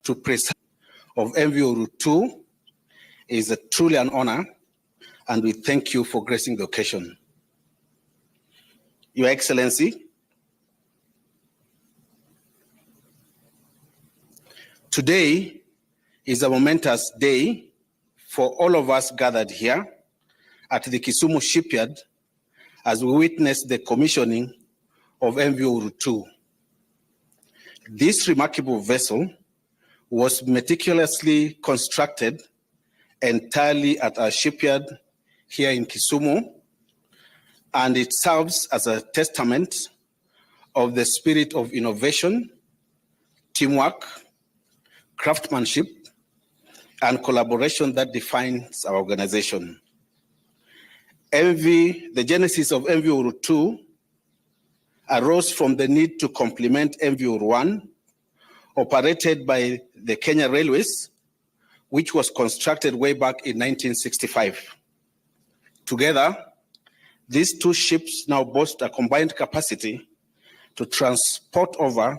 to preside of MV Ruto is truly an honor, and we thank you for gracing the occasion. Your Excellency, today is a momentous day for all of us gathered here at the Kisumu shipyard as we witness the commissioning of MV Ruto. This remarkable vessel was meticulously constructed entirely at our shipyard here in Kisumu, and it serves as a testament of the spirit of innovation, teamwork, craftsmanship, and collaboration that defines our organization. The genesis of MV Ruto arose from the need to complement MV One, operated by the Kenya Railways, which was constructed way back in 1965. Together, these two ships now boast a combined capacity to transport over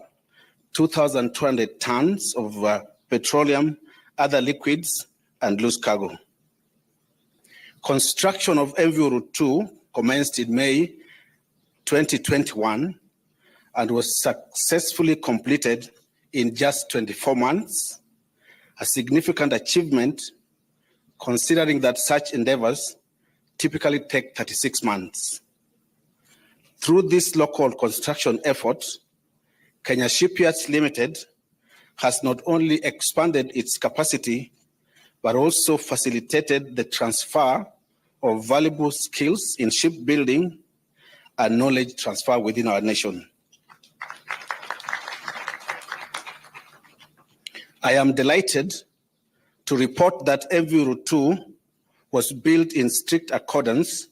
2,200 tons of petroleum, other liquids, and loose cargo. Construction of MV Ruto commenced in May 2021 and was successfully completed in just 24 months, a significant achievement considering that such endeavors typically take 36 months. Through this local construction effort, Kenya Shipyards Limited has not only expanded its capacity, but also facilitated the transfer of valuable skills in shipbuilding and knowledge transfer within our nation. I am delighted to report that MV Ruto was built in strict accordance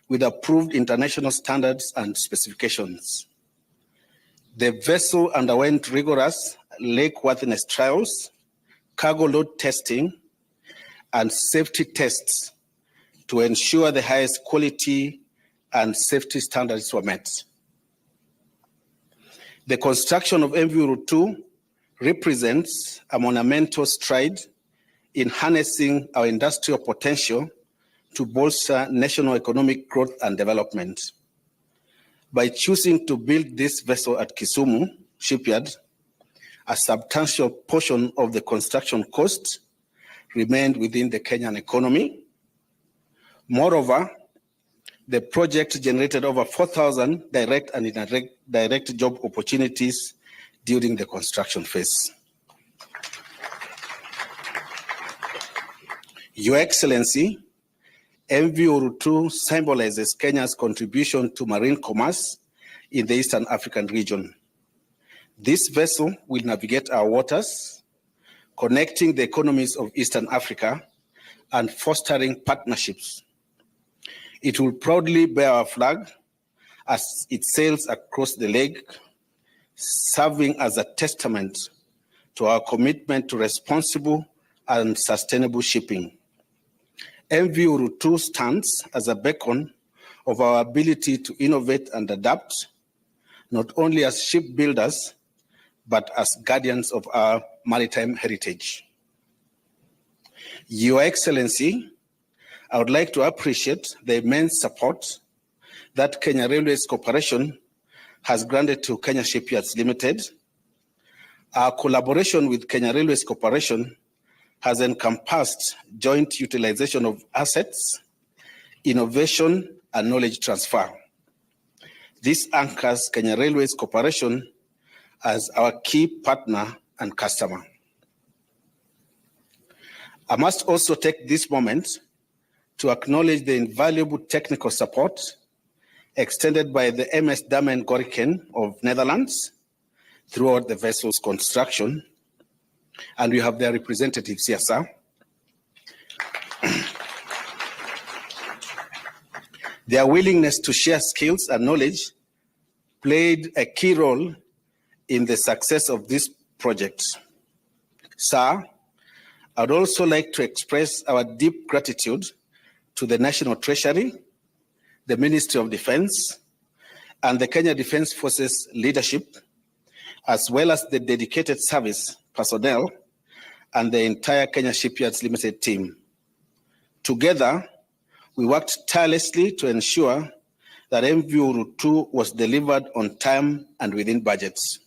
with approved international standards and specifications. The vessel underwent rigorous lakeworthiness trials, cargo load testing, and safety tests to ensure the highest quality and safety standards were met. The construction of MV Ruto represents a monumental stride in harnessing our industrial potential to bolster national economic growth and development. By choosing to build this vessel at Kisumu shipyard, a substantial portion of the construction cost remained within the Kenyan economy. Moreover, the project generated over 4,000 direct and indirect job opportunities during the construction phase. Your Excellency, MV Ruto symbolizes Kenya's contribution to marine commerce in the Eastern African region. This vessel will navigate our waters, connecting the economies of Eastern Africa and fostering partnerships. It will proudly bear our flag as it sails across the lake, serving as a testament to our commitment to responsible and sustainable shipping. MV Ruto stands as a beacon of our ability to innovate and adapt, not only as shipbuilders, but as guardians of our maritime heritage. Your Excellency, I would like to appreciate the immense support that Kenya Railways Corporation has granted to Kenya Shipyards Limited. Our collaboration with Kenya Railways Corporation has encompassed joint utilization of assets, innovation, and knowledge transfer. This anchors Kenya Railways Corporation as our key partner and customer. I must also take this moment to acknowledge the invaluable technical support extended by the MS Damen Goriken of Netherlands throughout the vessel's construction. And we have their representatives here, sir. Their willingness to share skills and knowledge played a key role in the success of this project. Sir, I'd also like to express our deep gratitude to the National Treasury, the Ministry of Defense, and the Kenya Defense Forces leadership, as well as the dedicated service personnel and the entire Kenya Shipyards Limited team. Together, we worked tirelessly to ensure that MV Uhuru 2 was delivered on time and within budgets.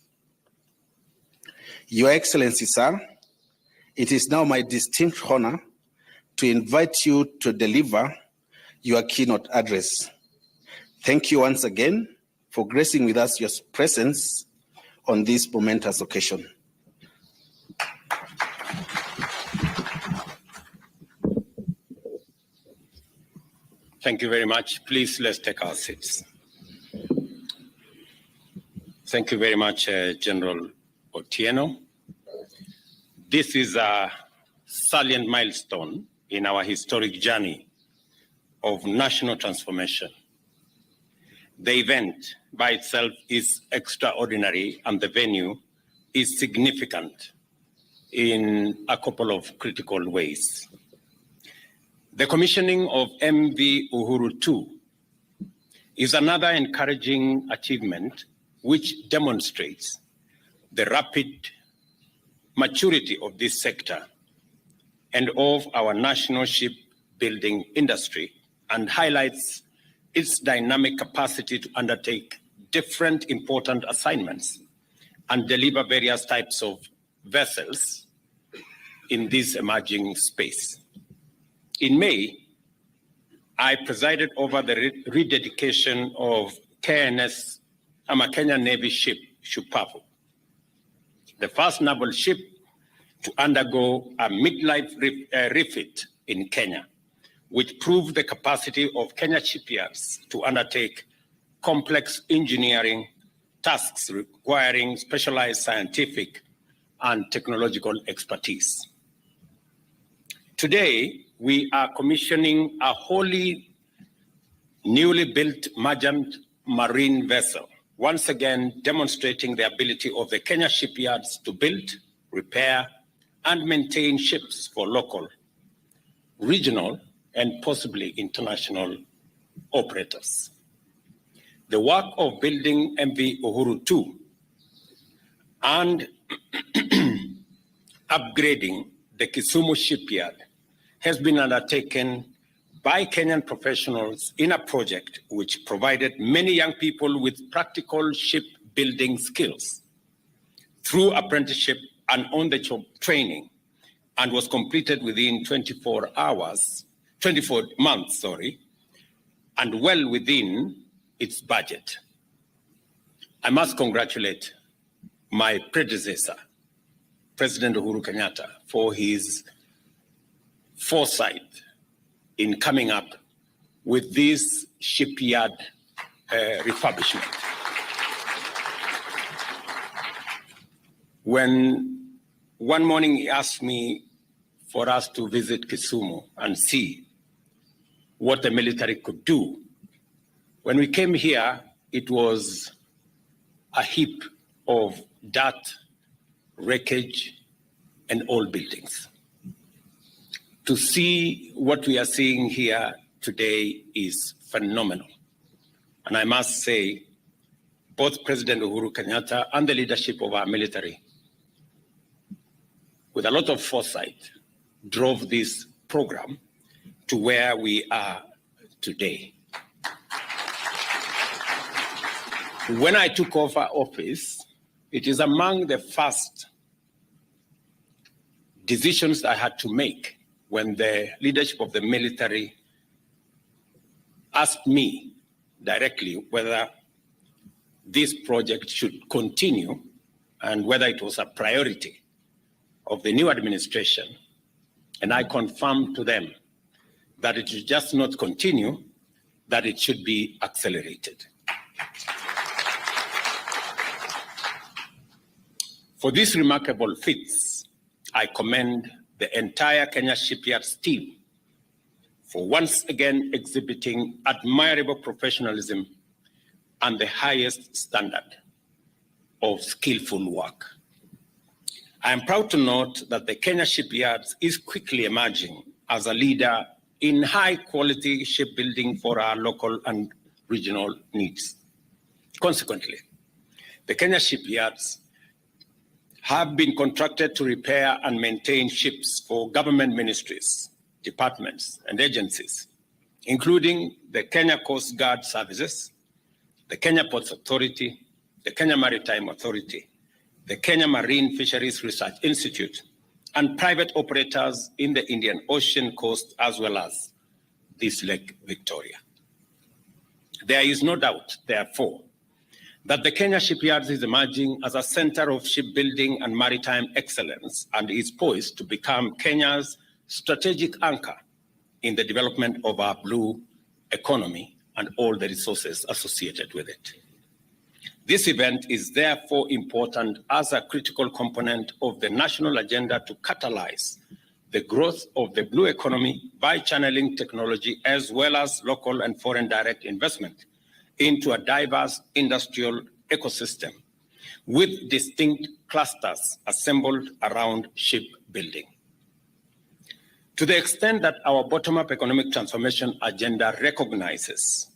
Your Excellency, sir, it is now my distinct honor to invite you to deliver your keynote address. Thank you once again for gracing with us your presence on this momentous occasion. Thank you very much. Please, let's take our seats. Thank you very much, General Otieno. This is a salient milestone in our historic journey of national transformation. The event by itself is extraordinary, and the venue is significant in a couple of critical ways. The commissioning of MV Uhuru 2 is another encouraging achievement which demonstrates the rapid maturity of this sector and of our national shipbuilding industry, and highlights its dynamic capacity to undertake different important assignments and deliver various types of vessels in this emerging space. In May, I presided over the rededication of KNS, Kenya Navy ship Shupavu, the first naval ship to undergo a midlife refit in Kenya, which proved the capacity of Kenya shipyards to undertake complex engineering tasks requiring specialized scientific and technological expertise. Today, we are commissioning a wholly newly built merchant marine vessel, once again demonstrating the ability of the Kenya shipyards to build, repair, and maintain ships for local, regional, and possibly international operators. The work of building MV Uhuru 2 and upgrading the Kisumu shipyard has been undertaken by Kenyan professionals in a project which provided many young people with practical shipbuilding skills through apprenticeship and on-the-job training, and was completed within 24 months, and well within its budget. I must congratulate my predecessor, President Uhuru Kenyatta, for his foresight in coming up with this shipyard refurbishment. When one morning he asked me for us to visit Kisumu and see what the military could do, when we came here, it was a heap of dirt, wreckage, and old buildings. To see what we are seeing here today is phenomenal. And I must say, both President Uhuru Kenyatta and the leadership of our military, with a lot of foresight, drove this program to where we are today. When I took over office, it is among the first decisions I had to make when the leadership of the military asked me directly whether this project should continue and whether it was a priority of the new administration. And I confirmed to them that it should just not continue, that it should be accelerated. For these remarkable feats, I commend the entire Kenya Shipyards team for once again exhibiting admirable professionalism and the highest standard of skillful work. I am proud to note that the Kenya Shipyards is quickly emerging as a leader in high quality shipbuilding for our local and regional needs. Consequently, the Kenya Shipyards have been contracted to repair and maintain ships for government ministries, departments, and agencies, including the Kenya Coast Guard Services, the Kenya Ports Authority, the Kenya Maritime Authority, the Kenya Marine Fisheries Research Institute, and private operators in the Indian Ocean coast, as well as this Lake Victoria. There is no doubt, therefore, that the Kenya shipyards is emerging as a center of shipbuilding and maritime excellence and is poised to become Kenya's strategic anchor in the development of our blue economy and all the resources associated with it. This event is therefore important as a critical component of the national agenda to catalyze the growth of the blue economy by channeling technology as well as local and foreign direct investment into a diverse industrial ecosystem with distinct clusters assembled around shipbuilding. To the extent that our bottom-up economic transformation agenda recognizes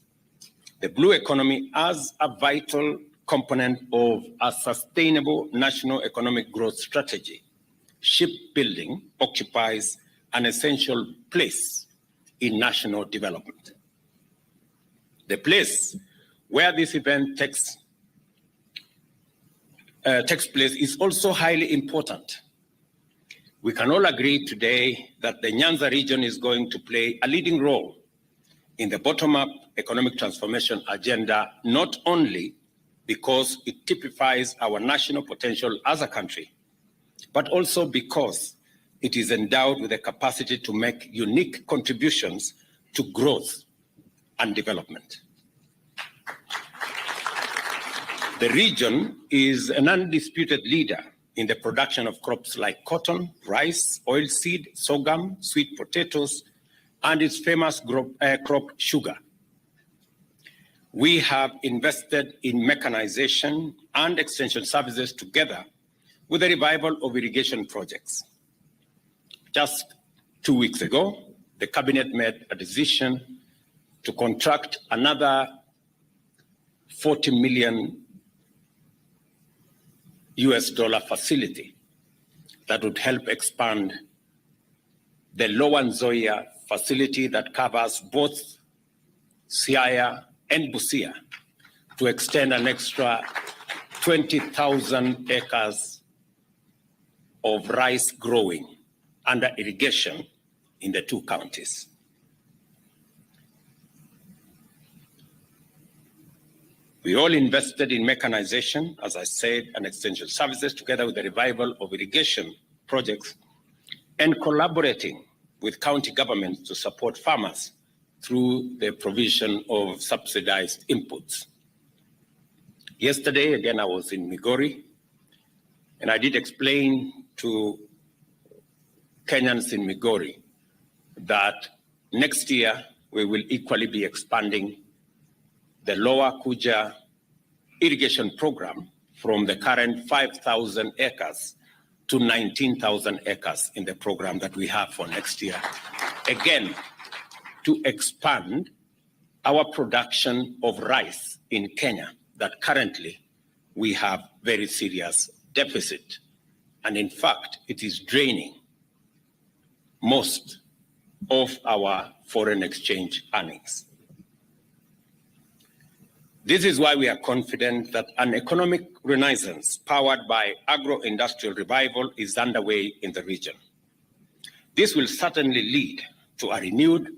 the blue economy as a vital component of a sustainable national economic growth strategy, shipbuilding occupies an essential place in national development. The place where this event takes place is also highly important. We can all agree today that the Nyanza region is going to play a leading role in the bottom-up economic transformation agenda, not only because it typifies our national potential as a country, but also because it is endowed with the capacity to make unique contributions to growth and development. The region is an undisputed leader in the production of crops like cotton, rice, oilseed, sorghum, sweet potatoes, and its famous crop sugar. We have invested in mechanization and extension services together with the revival of irrigation projects. Just 2 weeks ago, the cabinet made a decision to contract another $40 million facility that would help expand the Luo Nyanza facility that covers both Siaya and Busia to extend an extra 20,000 acres of rice growing under irrigation in the two counties. We all invested in mechanization, as I said, and extension services together with the revival of irrigation projects and collaborating with county governments to support farmers through the provision of subsidized inputs. Yesterday, again, I was in Migori, and I did explain to Kenyans in Migori that next year we will equally be expanding the Lower Kuja irrigation program from the current 5,000 acres to 19,000 acres in the program that we have for next year. Again, to expand our production of rice in Kenya that currently we have very serious deficit. And in fact, it is draining most of our foreign exchange earnings. This is why we are confident that an economic renaissance powered by agro-industrial revival is underway in the region. This will certainly lead to a renewed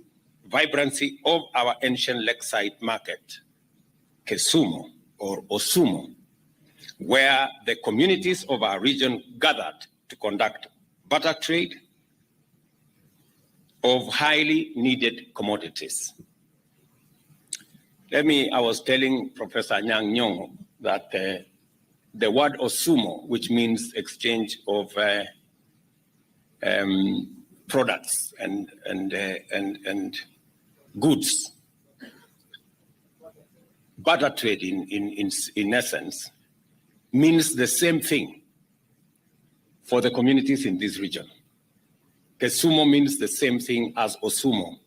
vibrancy of our ancient lakeside market, Kisumu or Osumu, where the communities of our region gathered to conduct barter trade of highly needed commodities. I was telling Professor Nyang' Nyong'o that the word Osumo, which means exchange of products and goods, barter trade in essence, means the same thing for the communities in this region. Kesumo means the same thing as Osumo.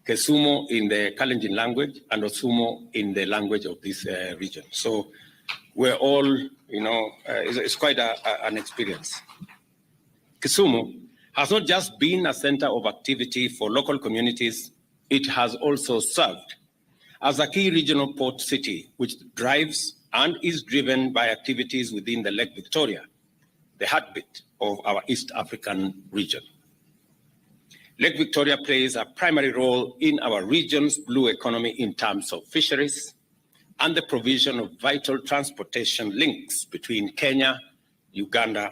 Kesumo in the Kalenjin language and Osumo in the language of this region. So we're all it's quite an experience. Kisumu has not just been a center of activity for local communities, it has also served as a key regional port city, which drives and is driven by activities within the Lake Victoria, the heartbeat of our East African region. Lake Victoria plays a primary role in our region's blue economy in terms of fisheries and the provision of vital transportation links between Kenya, Uganda,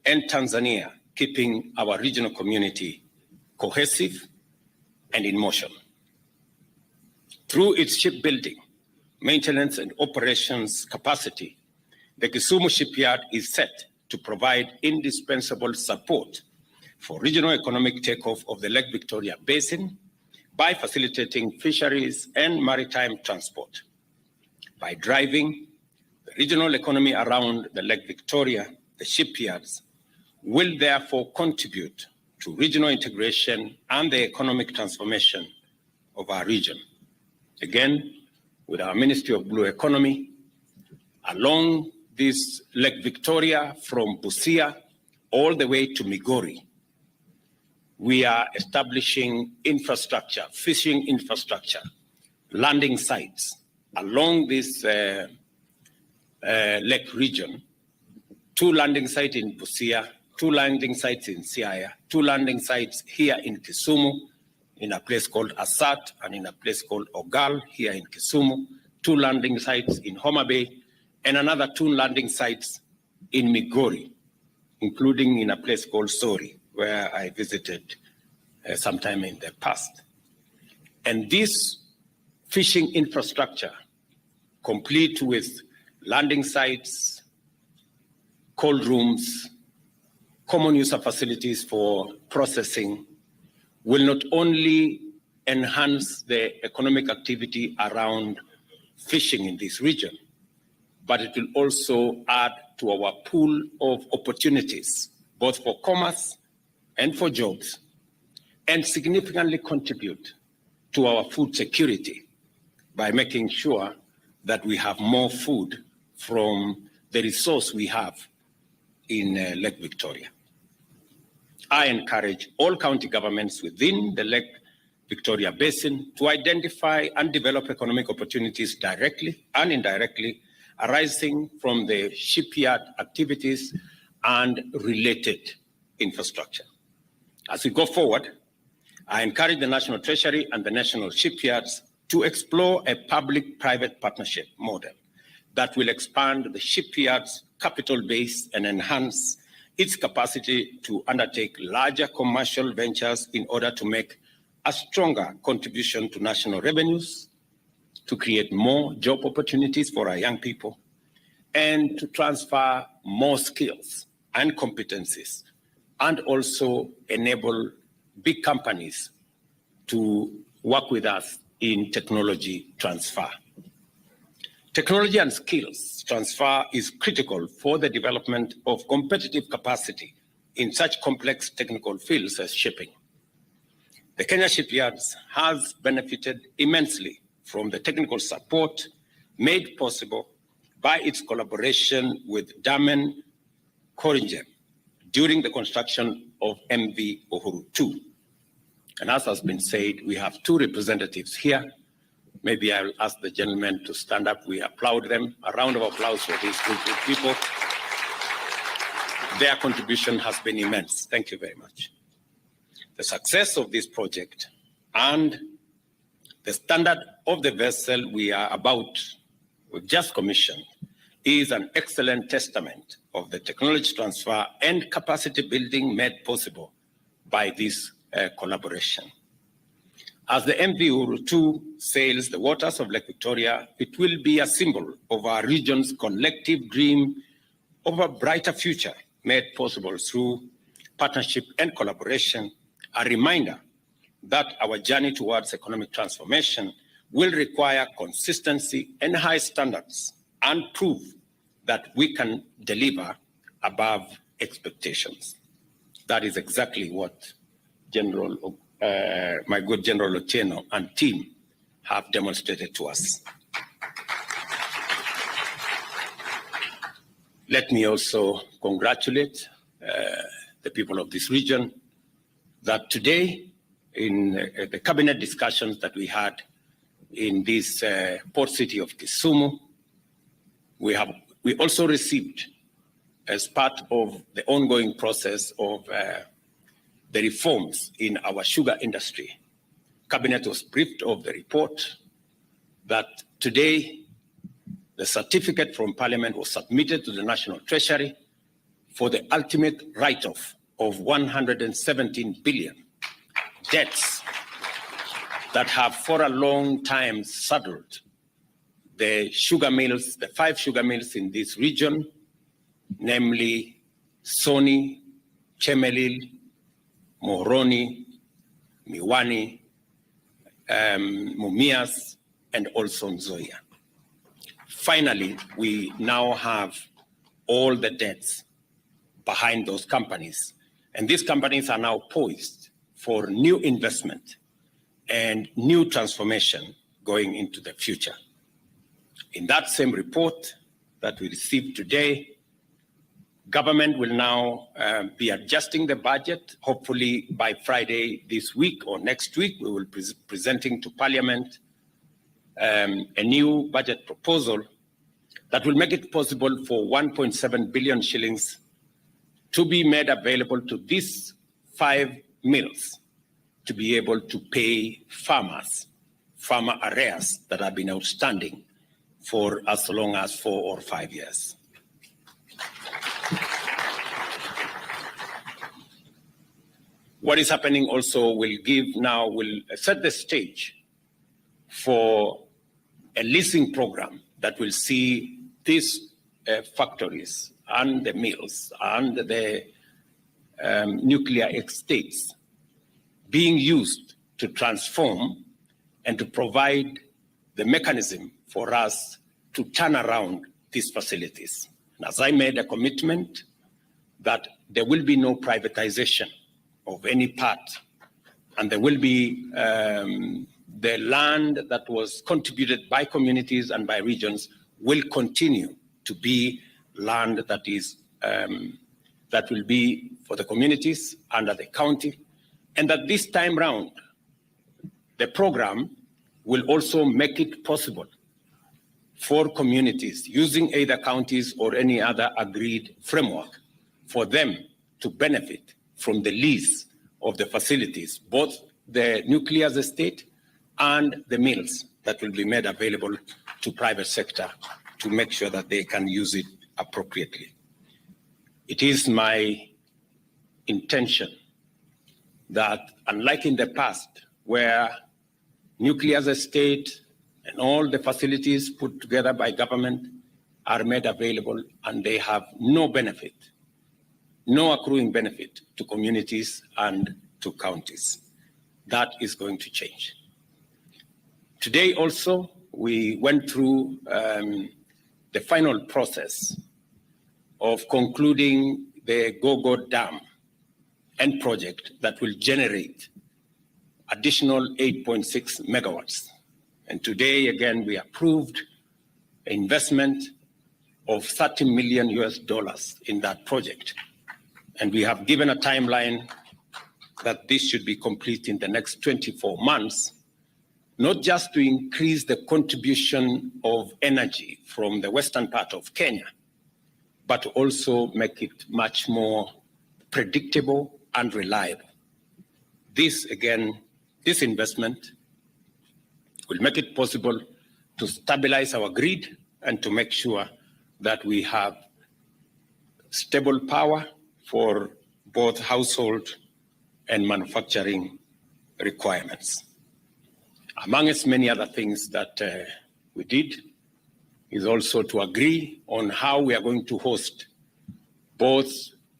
and Tanzania, keeping our regional community cohesive and in motion. Through its shipbuilding, maintenance, and operations capacity, the Kisumu shipyard is set to provide indispensable support for regional economic takeoff of the Lake Victoria Basin by facilitating fisheries and maritime transport. By driving the regional economy around the Lake Victoria, the shipyards will therefore contribute to regional integration and the economic transformation of our region. Again, with our Ministry of Blue Economy, along this Lake Victoria from Busia all the way to Migori, we are establishing infrastructure, fishing infrastructure, landing sites along this lake region, 2 landing sites in Busia, 2 landing sites in Siaya, 2 landing sites here in Kisumu, in a place called Asat, and in a place called Ogal here in Kisumu, 2 landing sites in Homa Bay, and another 2 landing sites in Migori, including in a place called Sori, where I visited sometime in the past. And this fishing infrastructure, complete with landing sites, cold rooms, common user facilities for processing, will not only enhance the economic activity around fishing in this region, but it will also add to our pool of opportunities, both for commerce and for jobs, and significantly contribute to our food security by making sure that we have more food from the resource we have in Lake Victoria. I encourage all county governments within the Lake Victoria Basin to identify and develop economic opportunities directly and indirectly arising from the shipyard activities and related infrastructure. As we go forward, I encourage the National Treasury and the national shipyards to explore a public-private partnership model that will expand the shipyard's capital base and enhance its capacity to undertake larger commercial ventures in order to make a stronger contribution to national revenues, to create more job opportunities for our young people, and to transfer more skills and competencies, and also enable big companies to work with us in technology transfer. Technology and skills transfer is critical for the development of competitive capacity in such complex technical fields as shipping. The Kenya shipyards has benefited immensely from the technical support made possible by its collaboration with Damen Coringen during the construction of MV Uhuru 2. And as has been said, we have 2 representatives here. Maybe I'll ask the gentlemen to stand up. We applaud them. A round of applause for these 2 people. Their contribution has been immense. Thank you very much. The success of this project and the standard of the vessel we've just commissioned, is an excellent testament of the technology transfer and capacity building made possible by this collaboration. As the MV Uhuru 2 sails the waters of Lake Victoria, it will be a symbol of our region's collective dream of a brighter future made possible through partnership and collaboration, a reminder that our journey towards economic transformation will require consistency and high standards, and prove that we can deliver above expectations. That is exactly what my good General Otieno and team have demonstrated to us. Let me also congratulate the people of this region that today, in the cabinet discussions that we had in this port city of Kisumu, we also received, as part of the ongoing process of the reforms in our sugar industry, Cabinet was briefed of the report that today the certificate from Parliament was submitted to the National Treasury for the ultimate write-off of 117 billion debts that have for a long time saddled the sugar mills, the 5 sugar mills in this region, namely Soni, Chemelil, Moroni, Miwani, Mumias, and also Nzoia. Finally, we now have all the debts behind those companies. And these companies are now poised for new investment and new transformation going into the future. In that same report that we received today, government will now be adjusting the budget. Hopefully by Friday this week or next week, we will be presenting to Parliament a new budget proposal that will make it possible for 1.7 billion shillings to be made available to these 5 mills to be able to pay farmer arrears that have been outstanding for as long as 4 or 5 years. What is happening also will set the stage for a leasing program that will see these factories and the mills and the nuclear estates being used to transform and to provide the mechanism for us to turn around these facilities. And as I made a commitment that there will be no privatization of any part, and there will be the land that was contributed by communities and by regions will continue to be land that is that will be for the communities under the county, and that this time round, the program will also make it possible for communities using either counties or any other agreed framework for them to benefit from the lease of the facilities, both the nuclear estate and the mills that will be made available to private sector to make sure that they can use it appropriately. It is my intention that, unlike in the past, where nuclear estate and all the facilities put together by government are made available and they have no benefit, no accruing benefit to communities and to counties. That is going to change. Today also, we went through the final process of concluding the Gogo Dam end project that will generate additional 8.6 megawatts. And today, again, we approved an investment of $30 million in that project. And we have given a timeline that this should be complete in the next 24 months, not just to increase the contribution of energy from the western part of Kenya, but also make it much more predictable and reliable. This, again, this investment will make it possible to stabilize our grid and to make sure that we have stable power for both household and manufacturing requirements. Among as many other things that we did is also to agree on how we are going to host both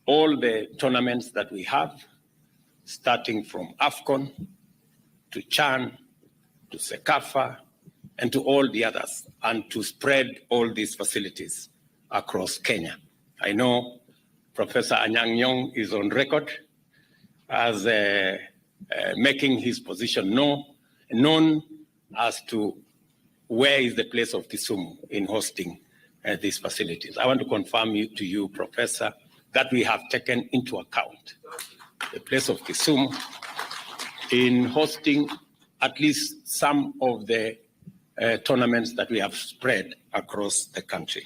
all the tournaments that we have, starting from AFCON to CHAN, to SECAFA, and to all the others, and to spread all these facilities across Kenya. I know Professor Anyang' Nyong'o is on record as making his position known as to where is the place of Kisumu in hosting these facilities. I want to confirm to you, Professor, that we have taken into account the place of Kisumu in hosting at least some of the tournaments that we have spread across the country.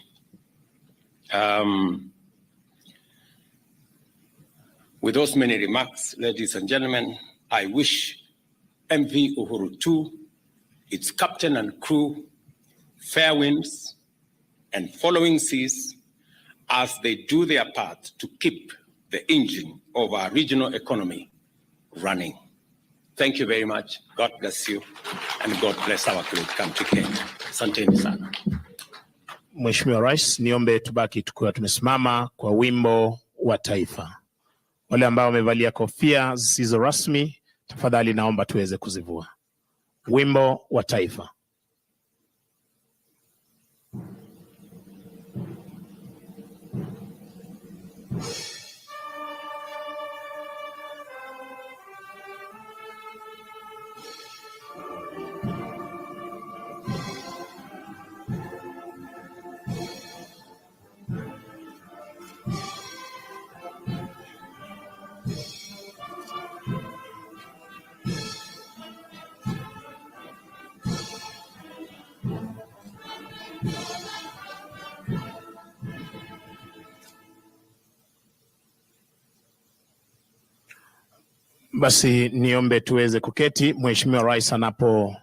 With those many remarks, ladies and gentlemen, I wish MV Uhuru 2, its captain and crew, fair winds and following seas as they do their part to keep the engine of our regional economy running. Thank you very much. God bless you, and God bless our great country Kenya. Asanteni sana. Mheshimiwa Rais, niombe tubaki tukiwa tumesimama kwa wimbo wa taifa. Wale ambao wamevalia kofia zisizo rasmi, tafadhali naomba tuweze kuzivua. Wimbo wa taifa. Basi niombe tuweze kuketi Mheshimiwa Rais anapo